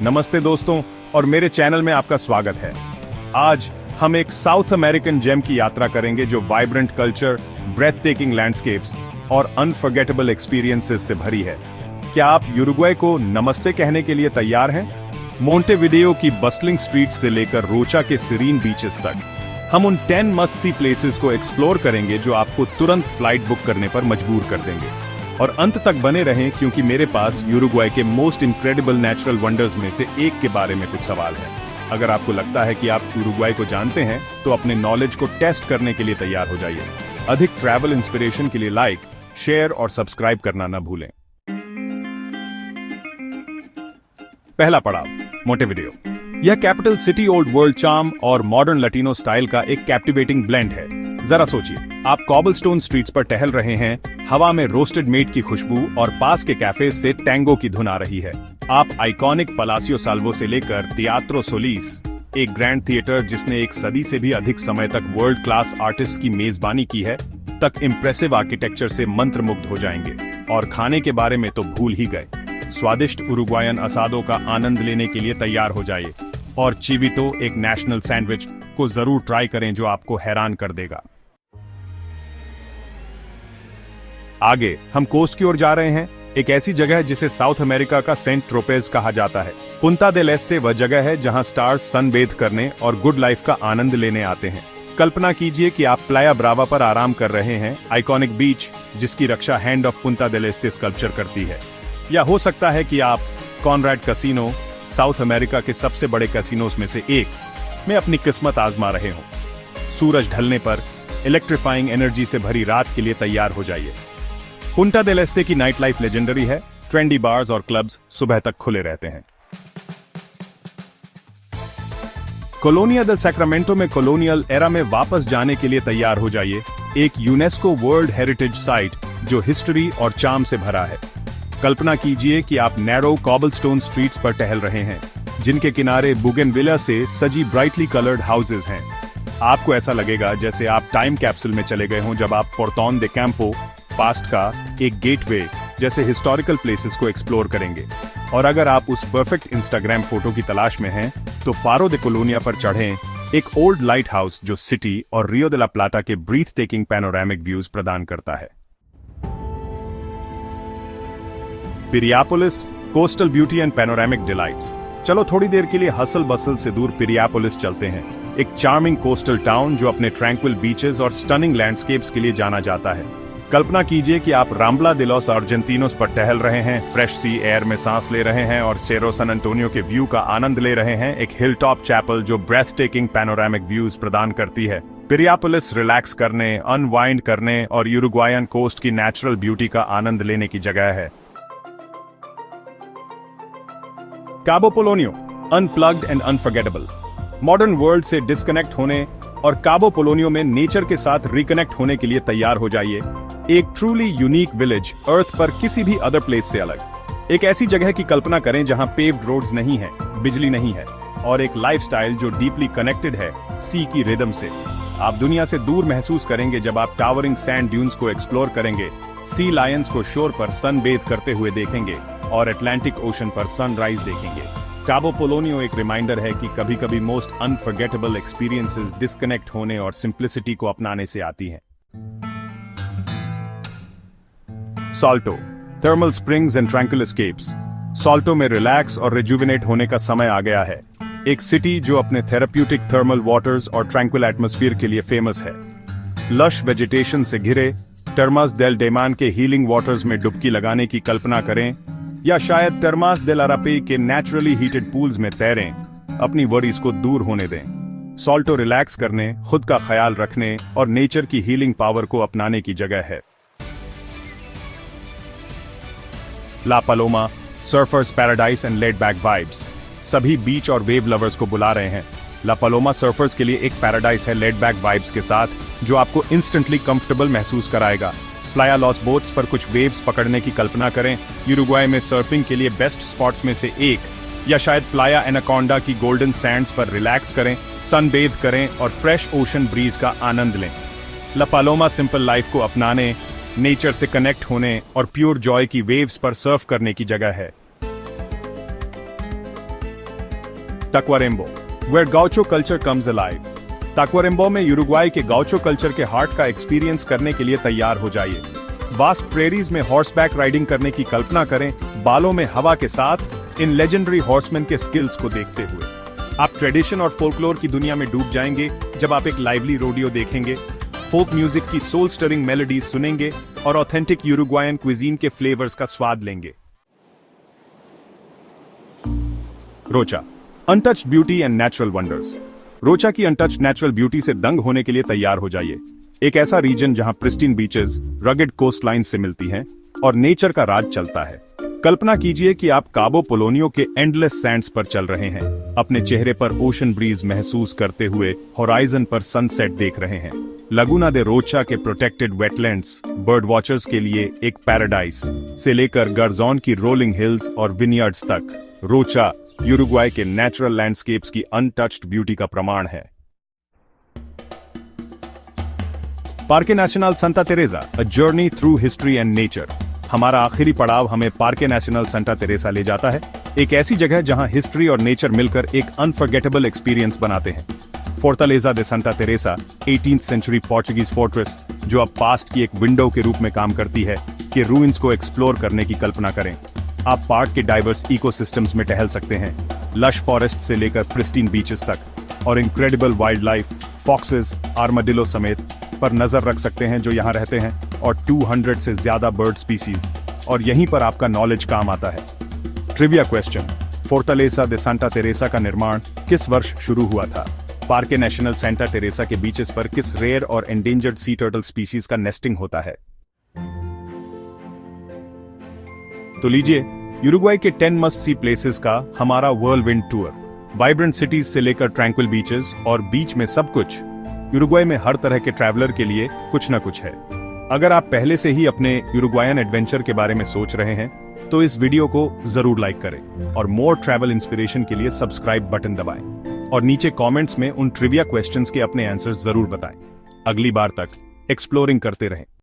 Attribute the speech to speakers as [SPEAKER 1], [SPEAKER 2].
[SPEAKER 1] नमस्ते दोस्तों, और मेरे चैनल में आपका स्वागत है। आज हम एक साउथ अमेरिकन जेम की यात्रा करेंगे जो वाइब्रेंट कल्चर, ब्रेथटेकिंग लैंडस्केप्स और अनफॉरगेटेबल एक्सपीरियंसेस से भरी है। क्या आप यूरुग्वे को नमस्ते कहने के लिए तैयार हैं? मोंटेविडेओ की बस्टलिंग स्ट्रीट्स से लेकर रोचा के सीरीन बीचेस तक हम उन 10 मस्ट सी प्लेसेस को एक्सप्लोर करेंगे जो आपको तुरंत फ्लाइट बुक करने पर मजबूर कर देंगे। और अंत तक बने रहें, क्योंकि मेरे पास यूरुग्वे के मोस्ट इनक्रेडिबल नेचुरल वंडर्स में से एक के बारे में कुछ सवाल है। अगर आपको लगता है कि आप यूरुग्वे को जानते हैं तो अपने नॉलेज को टेस्ट करने के लिए तैयार हो जाइए। अधिक ट्रैवल इंस्पिरेशन के लिए लाइक, शेयर और सब्सक्राइब करना न भूलें। पहला पड़ाव, मोंटेविडेओ। यह capital city old world charm और मॉडर्न लैटिनो स्टाइल का एक कैप्टिवेटिंग ब्लेंड है। जरा सोचिए, आप कॉबलस्टोन स्ट्रीट्स पर टहल रहे हैं, हवा में रोस्टेड मीट की खुशबू और पास के कैफे से टैंगो की धुन आ रही है। आप आइकॉनिक पलासियो साल्वो से लेकर तियात्रो सोलिस, एक ग्रैंड थिएटर जिसने एक सदी से भी अधिक समय तक वर्ल्ड क्लास आर्टिस्ट की मेजबानी की है, तक इम्प्रेसिव आर्किटेक्चर से मंत्रमुग्ध हो जाएंगे। और खाने के बारे में तो भूल ही गए। स्वादिष्ट उरुग्वायन असादों का आनंद लेने के लिए तैयार हो जाइए। और चिवितो, एक नेशनल सैंडविच, को जरूर ट्राई करें जो आपको हैरान कर देगा। आगे हम कोस्ट की ओर जा रहे हैं, एक ऐसी जगह है जिसे साउथ अमेरिका का सेंट ट्रोपेज कहा जाता है। पुंता देल एस्टे वह जगह है जहां स्टार्स सनबेथ करने और गुड लाइफ का आनंद लेने आते हैं। कल्पना कीजिए कि आप प्लाया ब्रावा पर आराम कर रहे हैं, आइकॉनिक बीच जिसकी रक्षा हैंड ऑफ पुंता देल एस्टे स्कल्पचर करती है। या हो सकता है कि आप कॉनरैड कैसीनो, साउथ अमेरिका के सबसे बड़े कैसीनोस में से एक, में अपनी किस्मत आजमा रहे हों। सूरज ढलने पर इलेक्ट्रीफाइंग एनर्जी से भरी रात के लिए तैयार हो जाइए। पुंटा देल एस्टे की नाइट लाइफ लेजेंडरी है। ट्रेंडी बार्स और क्लब्स सुबह तक खुले रहते हैं। कोलोनिया del सैक्रामेंटो में कोलोनियल एरा में वापस जाने के लिए तैयार हो जाइए, एक यूनेस्को वर्ल्ड हेरिटेज साइट जो हिस्ट्री और चार्म से भरा है। कल्पना कीजिए कि आप नैरो कॉबलस्टोन स्ट्रीट्स पर टहल रहे हैं, जिनके किनारे बुगेनविला से सजी ब्राइटली कलर्ड हाउसेज हैं। आपको ऐसा लगेगा जैसे आप टाइम कैप्सूल में चले गए हों जब आप पोर्टोन दे कैंपो पास्ट का एक गेटवे जैसे हिस्टोरिकल प्लेसेस को एक्सप्लोर करेंगे। और अगर आप उस परफेक्ट इंस्टाग्राम फोटो की तलाश में हैं, तो फारो दे कोलोनिया पर चढ़ें, एक ओल्ड लाइट हाउस जो सिटी और रियो दे ला प्लाटा के ब्रीथ टेकिंग पैनोरामिक व्यूज प्रदान करता है। Piriapolis, coastal beauty and panoramic delights. चलो थोड़ी देर के लिए हसल बसल से दूर पिरियापोलिस चलते हैं, एक चार्मिंग कोस्टल टाउन जो अपने ट्रैंक्विल बीचेस और स्टनिंग लैंडस्केप्स के लिए जाना जाता है। कल्पना कीजिए कि आप राम्बला दे लॉस आर्जेंटिनोस पर टहल रहे हैं, फ्रेश सी एयर में सांस ले रहे हैं और सेरो सन एंटोनियो के व्यू का आनंद ले रहे हैं, एक हिल टॉप चैपल जो ब्रेथ टेकिंग पैनोरामिक व्यूज प्रदान करती है। पिरियापोलिस रिलैक्स करने, अनवाइंड करने और यूरुग्वायन कोस्ट की नेचुरल ब्यूटी का आनंद लेने की जगह है। Cabo Polonio, unplugged and unforgettable. Modern world से डिस्कनेक्ट होने और काबो पोलोनियो में नेचर के साथ रिकनेक्ट होने के लिए तैयार हो जाइए। एक ट्रूली यूनिक विलेज, अर्थ पर किसी भी अदर प्लेस से अलग। एक ऐसी जगह की कल्पना करें जहां पेव्ड रोड्स नहीं है, बिजली नहीं है, और एक लाइफस्टाइल जो डीपली कनेक्टेड है सी की रिदम से। आप दुनिया से दूर महसूस करेंगे जब आप टावरिंग सैंड ड्यून्स को एक्सप्लोर करेंगे, सी लायंस को शोर पर सनबेथ करते हुए देखेंगे और अटलांटिक ओशन पर सनराइज देखेंगे। काबो पोलोनियो एक रिमाइंडर है कि कभी-कभी मोस्ट अनफॉरगेटेबल एक्सपीरियंसेस डिस्कनेक्ट होने और सिंप्लिसिटी को अपनाने से आती हैं। Salto, thermal springs and tranquil escapes. Salto में रिलैक्स और रिजुविनेट होने का समय आ गया है। एक सिटी जो अपने थेराप्यूटिक थर्मल वाटर्स और ट्रैंक्विल एटमॉस्फेयर के लिए फेमस है। लश वेजिटेशन से घिरे टर्मास डेल डेमान के हीलिंग वाटर्स में डुबकी लगाने की कल्पना करें, या शायद टर्मास डेल अरापे के नेचुरली हीटेड पूल्स में तैरें। अपनी वरीज को दूर होने दें। सॉल्टो रिलैक्स करने, खुद का ख्याल रखने और नेचर की हीलिंग पावर को अपनाने की जगह है। La Paloma, surfers paradise and laid back vibes. सभी बीच और वेव लवर्स को बुला रहे हैं। ला पालोमा सर्फर्स के लिए एक पैराडाइस है लेड बैक वाइब्स के साथ, जो आपको इंस्टेंटली कंफर्टेबल महसूस कराएगा। प्लाया लॉस बोट्स पर कुछ वेव्स पकड़ने की कल्पना करें। यूरुग्वे में सर्फिंग के लिए बेस्ट स्पॉट्स में से एक, या शायद प्लाया एनाकोंडा की गोल्डन सैंड्स पर रिलैक्स करें, सनबेथ करें और फ्रेश ओशन ब्रीज का आनंद लें। ला पालोमा सिंपल लाइफ को अपनाने, नेचर से कनेक्ट होने और प्योर जॉय की वेव्स पर सर्फ करने की जगह है। Tacuarembó, where gaucho culture comes alive. ताक्वारेम्बो में यूरुग्वाई के गौचो कल्चर के हार्ट का एक्सपीरियंस करने के लिए तैयार हो जाइए। वास्ट प्रेरीज में हॉर्सबैक राइडिंग करने की कल्पना करें, बालों में हवा के साथ इन लेजेंडरी हॉर्समैन के स्किल्स को देखते हुए। आप ट्रेडिशन और फोल्कलोर की दुनिया में डूब जाएंगे जब आप एक लाइवली रोडियो देखेंगे, फोक म्यूजिक की सोल स्टरिंग मेलोडीज सुनेंगे और ऑथेंटिक यूरुग्वायन क्विजीन के फ्लेवर्स का स्वाद लेंगे। Rochak, untouched beauty and natural wonders. Rochak की अनटच्ड नेचुरल ब्यूटी से दंग होने के लिए तैयार हो जाइए। एक ऐसा रीजन जहां pristine beaches rugged coast line से मिलती हैं और नेचर का राज चलता है। कल्पना कीजिए कि आप काबो पोलोनियो के एंडलेस सैंड्स पर चल रहे हैं, अपने चेहरे पर ओशन ब्रीज महसूस करते हुए होराइजन पर सनसेट देख रहे हैं। लगुना दे रोचा के प्रोटेक्टेड वेटलैंड्स बर्ड वॉचर्स के लिए एक पैराडाइज से लेकर गर्जोन की रोलिंग हिल्स और विनियर्ड्स तक, रोचा यूरुग्वाई के नेचुरल लैंडस्केप्स की अनटच्ड ब्यूटी का प्रमाण है। Parque National Santa Teresa, a journey through history and nature. हमारा आखिरी पड़ाव हमें पार्के नेशनल सांता तेरेसा ले जाता है, एक ऐसी जगह जहां हिस्ट्री और नेचर मिलकर एक अनफॉरगेटेबल एक्सपीरियंस बनाते हैं। Fortaleza de Santa Teresa, 18th century Portuguese fortress, जो अब पास्ट की एक विंडो के रूप में काम करती है, के रूइंस को एक्सप्लोर करने की कल्पना करें। आप पार्क के डाइवर्स इकोसिस्टम्स में टहल सकते हैं, लश फॉरेस्ट से लेकर प्रिस्टीन बीचेस तक, और incredible wild life, foxes, armadillo समेत पर नजर रख सकते हैं जो यहाँ रहते हैं, और 200 से ज्यादा बर्ड स्पीसीज, और यहीं पर आपका नॉलेज काम आता है। ट्रिविया क्वेश्चन, फोर्टालेसा दे सांता तेरेसा का निर्माण किस वर्ष शुरू हुआ था? पार्के नेशनल सांता तेरेसा के बीचेस पर किस रेयर और एंडेंजर्ड सी टर्टल स्पीशीज का नेस्टिंग होता है? तो लीजिए यूरुग्वाई के 10 मस्ट सी प्लेसेस का हमारा व्हर्लविंड टूर। वाइब्रेंट सिटीज से लेकर ट्रैंक्विल बीचेस और बीच में सब कुछ। यूरुग्वाई में हर तरह के ट्रैवलर के लिए कुछ ना कुछ है। अगर आप पहले से ही अपने यूरुग्वायन एडवेंचर के बारे में सोच रहे हैं तो इस वीडियो को जरूर लाइक करें और मोर ट्रैवल इंस्पिरेशन के लिए सब्सक्राइब बटन दबाएं और नीचे कमेंट्स में उन ट्रिविया क्वेश्चंस के अपने आंसर्स जरूर बताएं। अगली बार तक एक्सप्लोरिंग करते रहें।